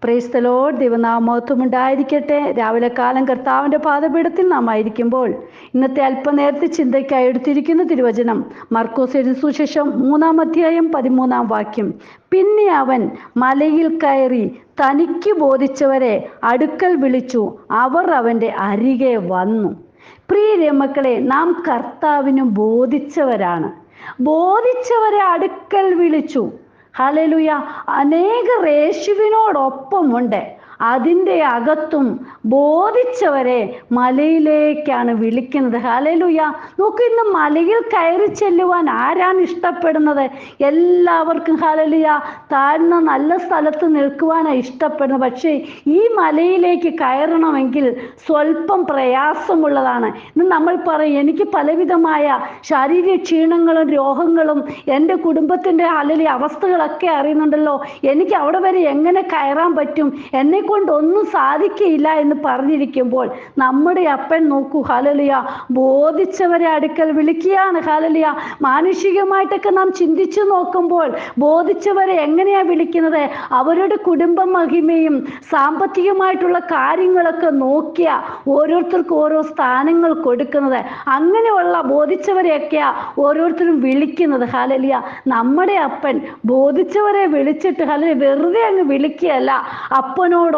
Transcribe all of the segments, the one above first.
Praise the Lord. ദൈവനാമമഹത്വം ഉണ്ടായിരിക്കട്ടെ. രാവിലെ കാലം കർത്താവിൻ്റെ പാദപീഠത്തിൽ നാം ആയിരിക്കുമ്പോൾ ഇന്നത്തെ അല്പനേരത്തെ ചിന്തയ്ക്കായി എടുത്തിരിക്കുന്ന തിരുവചനം മർക്കോസ് എഴുതിയ സുവിശേഷം 3-ാം അധ്യായം 13-ാം വാക്യം. പിന്നെ അവൻ മലയിൽ കയറി തനിക്ക് ബോധിച്ചവരെ അടുക്കൽ വിളിച്ചു, അവർ അവൻ്റെ അരികെ വന്നു. പ്രിയ മക്കളെ, നാം കർത്താവിന് ബോധിച്ചവരാണ്. ബോധിച്ചവരെ അടുക്കൽ വിളിച്ചു. ഹല്ലേലൂയ. അനേകർ യേശുവിനോടൊപ്പമുണ്ട്. അതിൻ്റെ അകത്തും ബോധിച്ചവരെ മലയിലേക്കാണ് വിളിക്കുന്നത്. ഹല്ലേലൂയ. നോക്കൂ, ഇന്ന് മലയിൽ കയറി ചെല്ലുവാൻ ആരാണ് ഇഷ്ടപ്പെടുന്നത്? എല്ലാവർക്കും ഹല്ലേലൂയ താഴ്ന്ന നല്ല സ്ഥലത്ത് നിൽക്കുവാനാണ് ഇഷ്ടപ്പെടുന്നത്. പക്ഷേ ഈ മലയിലേക്ക് കയറണമെങ്കിൽ സ്വല്പം പ്രയാസമുള്ളതാണ്. ഇന്ന് നമ്മൾ പറയും, എനിക്ക് പലവിധമായ ശാരീരിക ക്ഷീണങ്ങളും രോഗങ്ങളും എൻ്റെ കുടുംബത്തിൻ്റെ ഹല്ലേലൂയ അവസ്ഥകളൊക്കെ അറിയുന്നുണ്ടല്ലോ, എനിക്ക് അവിടെ വരെ എങ്ങനെ കയറാൻ പറ്റും, എന്നെ കൊണ്ടൊന്നും സാധിക്കയില്ല എന്ന് പറഞ്ഞിരിക്കുമ്പോൾ നമ്മുടെ അപ്പൻ നോക്കൂ, ഹല്ലേലൂയ, ബോധിച്ചവരെ അടുക്കൽ വിളിക്കുകയാണ്. ഹല്ലേലൂയ. മാനുഷികമായിട്ടൊക്കെ നാം ചിന്തിച്ചു നോക്കുമ്പോൾ ബോധിച്ചവരെ എങ്ങനെയാ വിളിക്കുന്നത്? അവരുടെ കുടുംബ മഹിമയും സാമ്പത്തികമായിട്ടുള്ള കാര്യങ്ങളൊക്കെ നോക്കിയ ഓരോരുത്തർക്കും ഓരോ സ്ഥാനങ്ങൾ കൊടുക്കുന്നത്. അങ്ങനെയുള്ള ബോധിച്ചവരെയൊക്കെയാ ഓരോരുത്തരും വിളിക്കുന്നത്. ഹല്ലേലൂയ. നമ്മുടെ അപ്പൻ ബോധിച്ചവരെ വിളിച്ചിട്ട് ഹല്ലേലൂയ വെറുതെ അങ്ങ് വിളിക്കുകയല്ല, അപ്പനോടൊപ്പം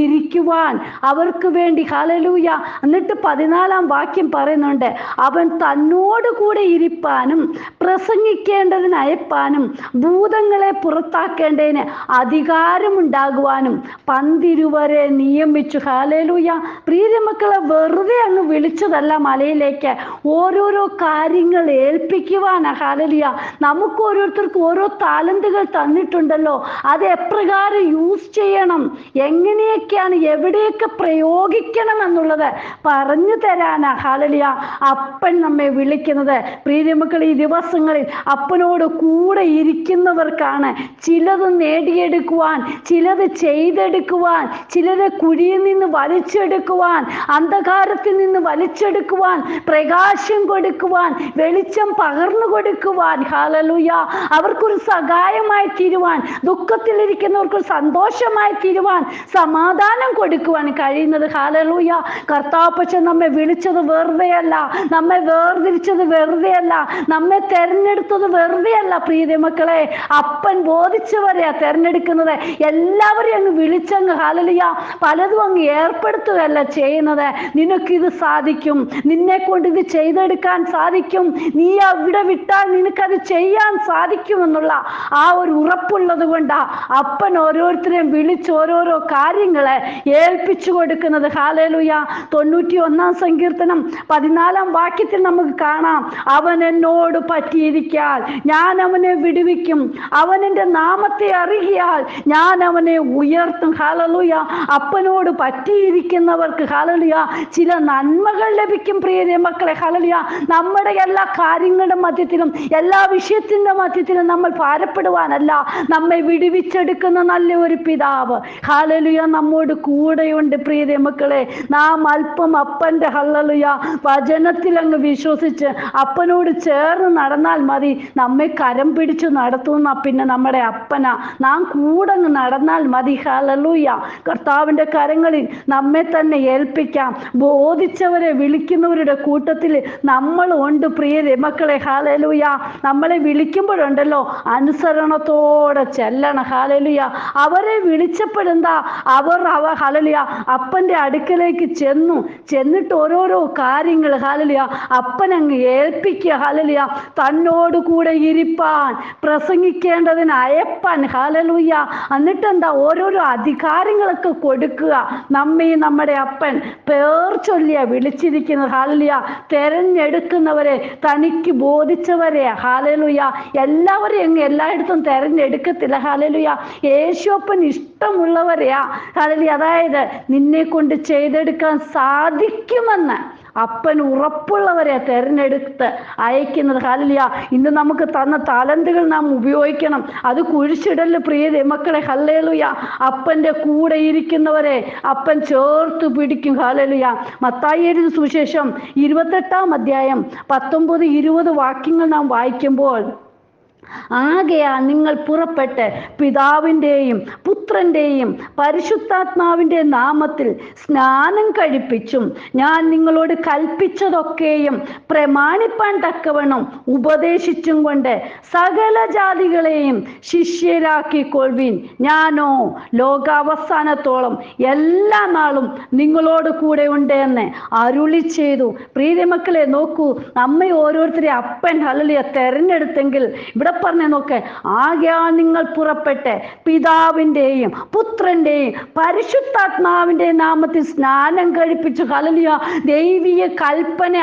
ഇരിക്കുവാൻ അവർക്ക് വേണ്ടി. ഹല്ലേലൂയ. എന്നിട്ട് 14-ാം വാക്യം പറയുന്നുണ്ട്, അവൻ തന്നോട് കൂടെ ഇരിപ്പാനും പ്രസംഗിക്കേണ്ടതിന് അയപ്പാനും ഭൂതങ്ങളെ പുറത്താക്കേണ്ടതിന് അധികാരമുണ്ടാകുവാനും പന്തിരുവരെ നിയമിച്ചു. ഹല്ലേലൂയ. പ്രിയ മക്കളെ, വെറുതെ അങ്ങ് വിളിച്ചതല്ല മലയിലേക്ക്, ഓരോരോ കാര്യങ്ങൾ ഏൽപ്പിക്കുവാനാ. ഹല്ലേലൂയ. നമുക്ക് ഓരോരുത്തർക്കും ഓരോ താലന്തുകൾ തന്നിട്ടുണ്ടല്ലോ, അത് എപ്രകാരം യൂസ് ചെയ്യണം, എങ്ങനെയൊക്കെയാണ് എവിടെയൊക്കെ പ്രയോഗിക്കണം എന്നുള്ളത് പറഞ്ഞു തരാനാ ഹല്ലേലൂയ അപ്പൻ നമ്മെ വിളിക്കുന്നത്. പ്രിയ മക്കളെ, ഈ ദിവസങ്ങളിൽ അപ്പനോട് കൂടെ ഇരിക്കുന്നവർക്കാണ് ചിലത് നേടിയെടുക്കുവാൻ, ചിലത് ചെയ്തെടുക്കുവാൻ, ചിലരെ കുഴിയിൽ നിന്ന് വലിച്ചെടുക്കുവാൻ, അന്ധകാരത്തിൽ നിന്ന് വലിച്ചെടുക്കുവാൻ, പ്രകാശം കൊടുക്കുവാൻ, വെളിച്ചം പകർന്നു കൊടുക്കുവാൻ, ഹല്ലേലൂയ അവർക്കൊരു സഹായമായി തീരുവാൻ, ദുഃഖത്തിലിരിക്കുന്നവർക്ക് സന്തോഷമായി തീരുവാൻ, സമാധാനം കൊടുക്കുവാൻ കഴിയുന്നത്. ഹല്ലേലൂയ. കർത്താവ് പക്ഷെ നമ്മെ വിളിച്ചത് വെറുതെയല്ല, നമ്മെ വേർതിരിച്ചത് വെറുതെയല്ല, നമ്മെ തെരഞ്ഞെടുത്തത് വെറുതെയല്ല. പ്രിയ മക്കളെ, അപ്പൻ ബോധിച്ചവരെയാ തെരഞ്ഞെടുക്കുന്നത്. എല്ലാവരെയും അങ്ങ് വിളിച്ചങ്ങ് ഹല്ലേലൂയ പലതും അങ്ങ് ഏർപ്പെടുത്തുകയല്ല ചെയ്യുന്നത്. നിനക്കിത് സാധിക്കും, നിന്നെ കൊണ്ട് ഇത് ചെയ്തെടുക്കാൻ സാധിക്കും, നീ അവിടെ വിട്ടാൽ നിനക്കത് ചെയ്യാൻ സാധിക്കുമെന്നുള്ള ആ ഒരു ഉറപ്പുള്ളത് കൊണ്ടാ അപ്പൻ ഓരോരുത്തരെയും വിളിച്ച് ഓരോരോ കാര്യങ്ങളെ ഏൽപ്പിച്ചു കൊടുക്കുന്നത്. ഹല്ലേലൂയ. 91-ാം സങ്കീർത്തനം 14-ാം വാക്യത്തിൽ നമുക്ക് കാണാം, അവൻ എന്നോട് പറ്റിയിരിക്കാൻ ഞാൻ അവനെ വിടുവിക്കും, അവൻ എൻ്റെ നാമത്തെ അറിയിയാൽ ഞാൻ അവനെ ഉയർത്തും. ഹല്ലേലൂയ. അപ്പനോട് പറ്റിയിരിക്കുന്നവർക്ക് ഹല്ലേലൂയ ചില നന്മകൾ ലഭിക്കും. പ്രിയ മക്കളെ, ഹല്ലേലൂയ നമ്മുടെ എല്ലാ കാര്യങ്ങളുടെ മധ്യത്തിലും എല്ലാ വിഷയത്തിൻ്റെ മധ്യത്തിലും നമ്മൾ ഭാരപ്പെടുവാനല്ല, നമ്മെ വിടുവിച്ചെടുക്കുന്ന നല്ല ഒരു പിതാവ് ഹല്ലേലൂയ നമ്മോട് കൂടെയുണ്ട്. പ്രിയ മക്കളെ, നാം അല്പം അപ്പൻ്റെ ഹല്ലേലൂയ വചനത്തിൽ അങ്ങ് വിശ്വസിച്ച് അപ്പനോട് ചേർന്ന് നടന്നാൽ മതി. നമ്മെ കരം പിടിച്ചു നടത്തുന്ന പിന്നെ നമ്മുടെ അപ്പനാ, നാം കൂടെ അങ്ങ് നടന്നാൽ മതി. ഹല്ലേലൂയ. കർത്താവിൻ്റെ കരങ്ങളിൽ നമ്മെ തന്നെ ഏൽപ്പിക്കാം. ബോധിച്ചവരെ വിളിക്കുന്നവരുടെ കൂട്ടത്തിൽ നമ്മൾ ഉണ്ട്. പ്രിയ മക്കളെ, ഹല്ലേലൂയ നമ്മളെ വിളിക്കുമ്പോഴുണ്ടല്ലോ അനുസരണത്തോടെ ചെല്ലണം. ഹല്ലേലൂയ. അവരെ വിളിച്ചപ്പോഴെന്താ അവർ ഹല്ലേലൂയ അപ്പൻ്റെ അടുക്കലേക്ക് ചെന്നിട്ട് ഓരോരോ കാര്യങ്ങൾ ഹല്ലേലൂയ അപ്പൻ അങ്ങ് ഏൽപ്പിക്കുക. ഹല്ലേലൂയ തന്നോട് കൂടെ ഇരിപ്പാൻ പ്രസംഗിക്കേണ്ടതിന് അയപ്പാൻ. ഹല്ലേലൂയ. എന്നിട്ടെന്താ ഓരോരോ അധികാരങ്ങളൊക്കെ കൊടുക്കുക. നമ്മെ നമ്മുടെ അപ്പൻ പേർ ചൊല്ലിയാ വിളിച്ചിരിക്കുന്നത്. ഹല്ലേലൂയ തെരഞ്ഞെടുക്കുന്നവരെ, തനിക്ക് ബോധിച്ചവരെ. ഹല്ലേലൂയ എല്ലാവരെയും അങ്ങ് എല്ലായിടത്തും തെരഞ്ഞെടുക്കത്തില്ല. ഹല്ലേലൂയ യേശുപ്പൻ ഇഷ്ടമുള്ളവരെയാ ഹല്ലേലൂയ, അതായത് നിന്നെ കൊണ്ട് ചെയ്തെടുക്കാൻ സാധിക്കുമെന്ന് അപ്പൻ ഉറപ്പുള്ളവരെ തെരഞ്ഞെടുത്ത് അയക്കുന്നത്. ഹല്ലേലൂയ. ഇന്ന് നമുക്ക് തന്ന താലന്തുകൾ നാം ഉപയോഗിക്കണം. അത് കുഴിച്ചിടല് പ്രിയ മക്കളെ. ഹല്ലേലൂയ അപ്പൻ്റെ കൂടെ ഇരിക്കുന്നവരെ അപ്പൻ ചേർത്ത് പിടിക്കും. ഹല്ലേലൂയ. മത്തായി എഴുതിയ സുവിശേഷം 28-ാം അധ്യായം 19-20 വാക്യങ്ങൾ നാം വായിക്കുമ്പോൾ ആകയാൽ നിങ്ങൾ പുറപ്പെട്ട് പിതാവിൻ്റെയും പുത്രൻ്റെയും പരിശുദ്ധാത്മാവിൻ്റെ നാമത്തിൽ സ്നാനം കഴിപ്പിച്ചും ഞാൻ നിങ്ങളോട് കൽപ്പിച്ചതൊക്കെയും പ്രമാണിപ്പാൻ തക്കവണ്ണം ഉപദേശിച്ചും കൊണ്ട് സകല ജാതികളെയും ശിഷ്യരാക്കിക്കൊള്ളുവിൻ. ഞാനോ ലോകാവസാനത്തോളം എല്ലാ നാളും നിങ്ങളോട് കൂടെ ഉണ്ട് എന്ന് അരുളി ചെയ്തു. പ്രിയമക്കളെ, നോക്കൂ, നമ്മെ ഓരോരുത്തരെ അപ്പൻ ഹല്ലേലൂയ തെരഞ്ഞെടുത്തെങ്കിൽ ഇവിടെ പറഞ്ഞ നോക്ക്, ആകയാൽ നിങ്ങൾ പുറപ്പെട്ട് പിതാവിൻ്റെയും പുത്രൻ്റെയും പരിശുദ്ധാത്മാവിൻ്റെ നാമത്തിൽ സ്നാനം കഴിപ്പിച്ചു. ഹല്ലേലൂയ. ദൈവിക കൽപ്പന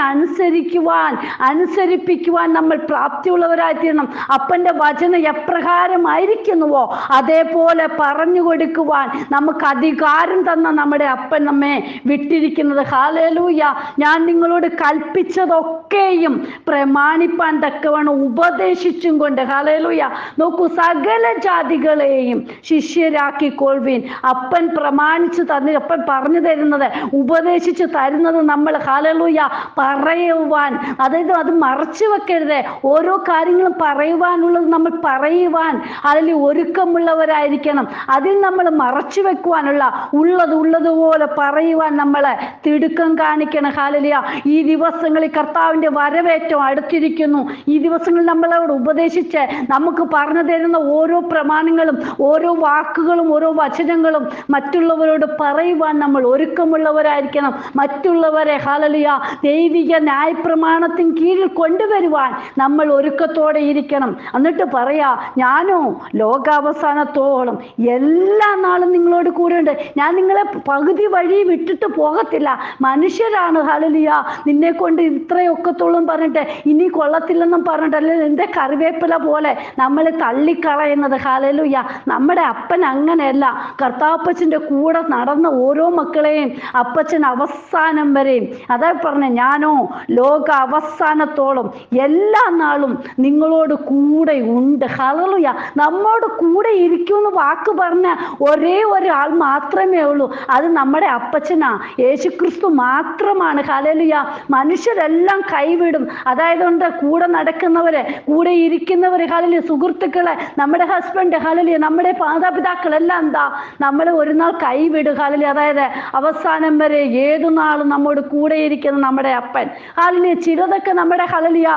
അനുസരിപ്പിക്കുവാൻ നമ്മൾ പ്രാപ്തിയുള്ളവരായിത്തീരണം. അപ്പൻ്റെ വചനം എപ്രകാരമായിരിക്കുന്നുവോ അതേപോലെ പറഞ്ഞു കൊടുക്കുവാൻ നമുക്ക് അധികാരം തന്ന നമ്മുടെ അപ്പൻ നമ്മെ വിട്ടിരിക്കുന്നത്. ഹല്ലേലൂയ. ഞാൻ നിങ്ങളോട് കൽപ്പിച്ചതൊക്കെയും പ്രമാണിപ്പാൻ തക്കവണ്ണം ഉപദേശിച്ചും കൊണ്ട്, ഹല്ലേലൂയ, നോക്കൂ, സകല ജാതികളെയും ശിഷ്യരാക്കിക്കൊള്ളുവിൻ. അപ്പൻ പ്രമാണിച്ചു അപ്പൻ പറഞ്ഞു തരുന്നത്, ഉപദേശിച്ചു തരുന്നത് നമ്മൾ, ഹല്ലേലൂയ, പറയുവാൻ, അതായത് അത് മറച്ചു വെക്കരുത്. ഓരോ കാര്യങ്ങളും പറയുവാനുള്ളത് നമ്മൾ പറയുവാൻ അതിൽ ഒരുക്കമുള്ളവരായിരിക്കണം. അതിൽ നമ്മൾ മറച്ചു വെക്കുവാനുള്ള ഉള്ളതുപോലെ പറയുവാൻ നമ്മൾ തിടുക്കം കാണിക്കണം. ഹല്ലേലൂയ. ഈ ദിവസങ്ങളിൽ കർത്താവിൻ്റെ വരവേറ്റം അടുത്തിരിക്കുന്നു. ഈ ദിവസങ്ങളിൽ നമ്മളോട് ഉപദേശിച്ച് നമുക്ക് പറഞ്ഞു തരുന്ന ഓരോ പ്രമാണങ്ങളും ഓരോ വാക്കുകളും ഓരോ വചനങ്ങളും മറ്റുള്ളവരോട് പറയുവാൻ നമ്മൾ ഒരുക്കമുള്ളവരായിരിക്കണം. മറ്റുള്ളവരെ ഹല്ലേലൂയ ദൈവിക ന്യായപ്രമാണത്തിന് കീഴിൽ കൊണ്ടുവരുവാൻ നമ്മൾ ഒരുക്കത്തോടെ ഇരിക്കണം. എന്നിട്ട് പറയാ, ഞാനോ ലോകാവസാനത്തോളം എല്ലാ നാളും നിങ്ങളോട് കൂടെ ഉണ്ട്. ഞാൻ നിങ്ങളെ പകുതി വഴി വിട്ടിട്ട് പോകത്തില്ല. മനുഷ്യരാണ്, ഹല്ലേലൂയ, നിന്നെ കൊണ്ട് ഇത്രയൊക്കത്തോളം പറഞ്ഞിട്ട് ഇനി കൊള്ളത്തില്ലെന്നും പറഞ്ഞിട്ട്, അല്ലെങ്കിൽ എൻ്റെ കറിവേപ്പില പോലെ നമ്മളെ തള്ളിക്കളയുന്നത്. ഹല്ലേലൂയ. നമ്മുടെ അപ്പൻ അങ്ങനെയല്ല. കർത്താപ്പച്ചൻ്റെ കൂടെ നടന്ന ഓരോ മക്കളെയും അപ്പച്ചൻ അവസാനം വരെയും, അതാ പറഞ്ഞ, ഞാനോ ലോക അവസാനത്തോളം എല്ലാ നാളും നിങ്ങളോട് കൂടെ ഉണ്ട്. ഹല്ലേലൂയ. നമ്മോട് കൂടെ ഇരിക്കുമെന്ന് വാക്ക് പറഞ്ഞ ഒരേ ഒരാൾ മാത്രമേ ഉള്ളൂ. അത് നമ്മുടെ അപ്പച്ചനാ, യേശുക്രിസ്തു മാത്രമാണ്. ഹല്ലേലൂയ. മനുഷ്യരെല്ലാം കൈവിടും. അതായത് കൂടെ നടക്കുന്നവര്, കൂടെ ഇരിക്കുന്നവര്, ഹല്ലേലൂയ, സുഹൃത്തുക്കളെ, നമ്മുടെ ഹസ്ബൻഡ്, ഹല്ലേലൂയ, നമ്മുടെ മാതാപിതാക്കളെല്ലാം എന്താ നമ്മളെ ഒരു നാൾ കൈവിടും. ഹല്ലേലൂയ. അതായത് അവസാനം വരെ ഏതു നാളും നമ്മോട് കൂടെ ഇരിക്കുന്ന നമ്മുടെ അപ്പൻ. ഹല്ലേലൂയ. ചിലതൊക്കെ നമ്മുടെ, ഹല്ലേലൂയ,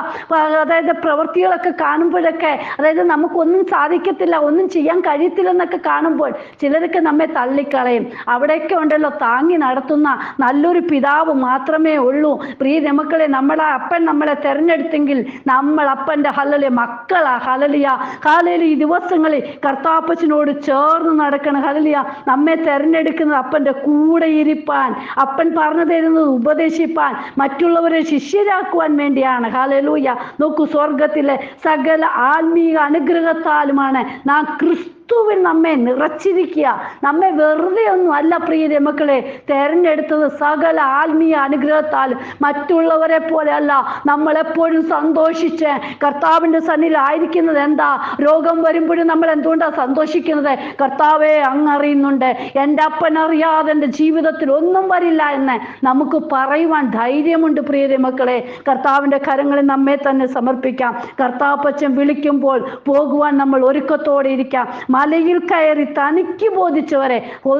അതായത് പ്രവൃത്തികളൊക്കെ കാണുമ്പോഴൊക്കെ, അതായത് നമുക്കൊന്നും സാധിക്കത്തില്ല, ഒന്നും ചെയ്യാൻ കഴിയത്തില്ലെന്നൊക്കെ കാണുമ്പോൾ ചിലരൊക്കെ നമ്മെ തള്ളിക്കളയും. അവിടെയൊക്കെ ഉണ്ടല്ലോ താങ്ങി നടത്തുന്ന നല്ലൊരു പിതാവ് മാത്രമേ ഉള്ളൂ. പ്രിയ മക്കളെ, നമ്മളെ അപ്പൻ നമ്മളെ തെരഞ്ഞെടുത്തെങ്കിൽ നമ്മൾ അപ്പൻ്റെ ഹല്ലേലൂയ മക്കളാ. ഹല്ലേലൂയ. ഹല്ലേലൂയ. ഈ ദിവസങ്ങളിൽ കർത്താപ്പച്ചനോട് ചേർന്ന് നടക്കണം. ഹല്ലേലൂയ. നമ്മെ തെരഞ്ഞെടുക്കുന്നത് അപ്പൻ്റെ കൂടെ ഇരിപ്പാൻ, അപ്പൻ പറഞ്ഞു തരുന്നത് ഉപദേശിപ്പാൻ, മറ്റുള്ളവരെ ശിഷ്യരാക്കുവാൻ വേണ്ടിയാണ്. ഹല്ലേലൂയ. നോക്കൂ, സ്വർഗത്തിലെ സകല ആത്മീയ അനുഗ്രഹത്താലുമാണ് നാം ക്രിസ്തുവിൽ നമ്മെ നിറച്ചിരിക്കുക. നമ്മെ വെറുതെ ഒന്നും അല്ല പ്രിയ മക്കളെ തെരഞ്ഞെടുത്തത്, സകല ആത്മീയ അനുഗ്രഹത്താൽ. മറ്റുള്ളവരെ പോലെ അല്ല. നമ്മളെപ്പോഴും സന്തോഷിച്ച് കർത്താവിൻ്റെ സന്നിധിയിൽ ആയിരിക്കുന്നത് എന്താ? രോഗം വരുമ്പോഴും നമ്മൾ എന്തുകൊണ്ടാണ് സന്തോഷിക്കുന്നത്? കർത്താവെ, അങ്ങ് അറിയുന്നുണ്ട്, എൻ്റെ അപ്പൻ അറിയാതെ എൻ്റെ ജീവിതത്തിൽ ഒന്നും വരില്ല എന്ന് നമുക്ക് പറയുവാൻ ധൈര്യമുണ്ട്. പ്രിയ മക്കളെ, കർത്താവിൻ്റെ കരങ്ങളിൽ നമ്മെ തന്നെ സമർപ്പിക്കാം. കർത്താപ്പച്ചൻ വിളിക്കുമ്പോൾ പോകുവാൻ നമ്മൾ ഒരുക്കത്തോടെ ഇരിക്കാം. മലയിൽ കയറി തനിക്ക് ബോധിച്ചവരെ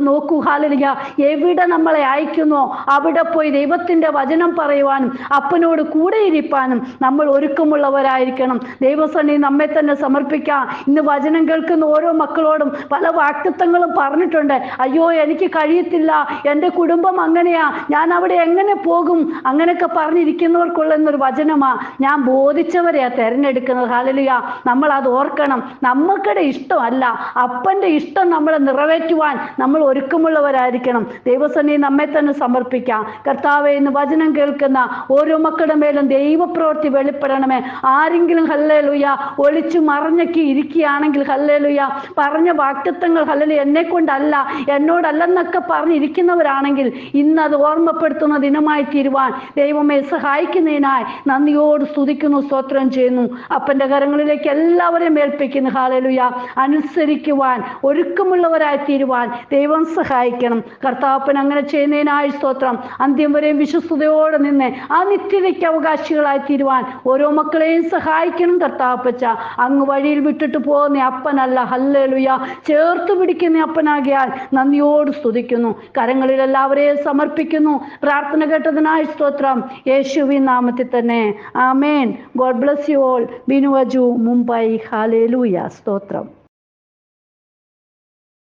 നോക്കൂ. ഹല്ലേലൂയ. എവിടെ നമ്മളെ അയക്കുന്നോ അവിടെ പോയി ദൈവത്തിൻ്റെ വചനം പറയുവാനും അപ്പനോട് കൂടെ ഇരിപ്പാനും നമ്മൾ ഒരുക്കമുള്ളവരായിരിക്കണം. ദൈവസന്നിധിയിൽ നമ്മെ തന്നെ സമർപ്പിക്കാം. ഇന്ന് വചനം കേൾക്കുന്ന ഓരോ മക്കളോടും പല വാക്തത്വങ്ങളും പറഞ്ഞിട്ടുണ്ട്. അയ്യോ, എനിക്ക് കഴിയത്തില്ല, എൻ്റെ കുടുംബം അങ്ങനെയാ, ഞാൻ അവിടെ എങ്ങനെ പോകും, അങ്ങനെയൊക്കെ പറഞ്ഞിരിക്കുന്നവർക്കുള്ളൊരു വചനമാ. ഞാൻ ബോധിച്ചവരെയാ തിരഞ്ഞെടുക്കുന്നത്. ഹല്ലേലൂയ. നമ്മൾ അത് ഓർക്കണം. നമുക്കിടെ ഇഷ്ടമല്ല, അപ്പൻ്റെ ഇഷ്ടം നമ്മളെ നിറവേറ്റുവാൻ നമ്മൾ ഒരുക്കമുള്ളവരായിരിക്കണം. ദൈവസന്നിധിയിൽ നമ്മെ തന്നെ സമർപ്പിക്കാം. കർത്താവേ, ഇന്ന് വചനം കേൾക്കുന്ന ഓരോ മക്കളുടെ മേലും ദൈവപ്രവൃത്തി വെളിപ്പെടണമേ. ആരെങ്കിലും ഹല്ലേലൂയ ഒളിച്ചു മറഞ്ഞൊക്കെ ഇരിക്കുകയാണെങ്കിൽ, ഹല്ലേലൂയ, പറഞ്ഞ വാക്തത്വങ്ങൾ, ഹല്ലേലൂയ, എന്നെ കൊണ്ടല്ല, എന്നോടല്ലെന്നൊക്കെ പറഞ്ഞിരിക്കുന്നവരാണെങ്കിൽ ഇന്നത് ഓർമ്മപ്പെടുത്തുന്ന ദിനമായി തീരുവാൻ ദൈവമേ സഹായിക്കുന്നതിനായി നന്ദിയോട് സ്തുതിക്കുന്നു, സ്തോത്രം ചെയ്യുന്നു. അപ്പൻ്റെ കരങ്ങളിലേക്ക് എല്ലാവരെയും ഏൽപ്പിക്കുന്നു. ഹല്ലേലൂയ. അനുസരിച്ച് സ്വീകരിക്കുവാൻ ഒരുക്കമുള്ളവരായി തീരുവാൻ ദൈവം സഹായിക്കണം. കർത്താപ്പൻ അങ്ങനെ ചെയ്യുന്നതിനായി സ്തോത്രം. അന്ത്യം വരെയും വിശ്വസ്തയോടെ നിന്ന് ആ നിത്യതയ്ക്ക് അവകാശികളായി തീരുവാൻ ഓരോ മക്കളെയും സഹായിക്കണം കർത്താപ്പച്ച. അങ്ങ് വഴിയിൽ വിട്ടിട്ട് പോകുന്ന അപ്പനല്ല, ഹല്ലേലൂയ, ചേർത്ത് പിടിക്കുന്ന അപ്പനാകിയാൽ നന്ദിയോട് സ്തുതിക്കുന്നു. കരങ്ങളിൽ എല്ലാവരെയും സമർപ്പിക്കുന്നു. പ്രാർത്ഥന കേട്ടതിനായി സ്തോത്രം. യേശുവിൻ നാമത്തിൽ തന്നെ ആമേൻ. God bless you all. Binu Aju, Mumbai. Hallelujah. സ്തോത്രം.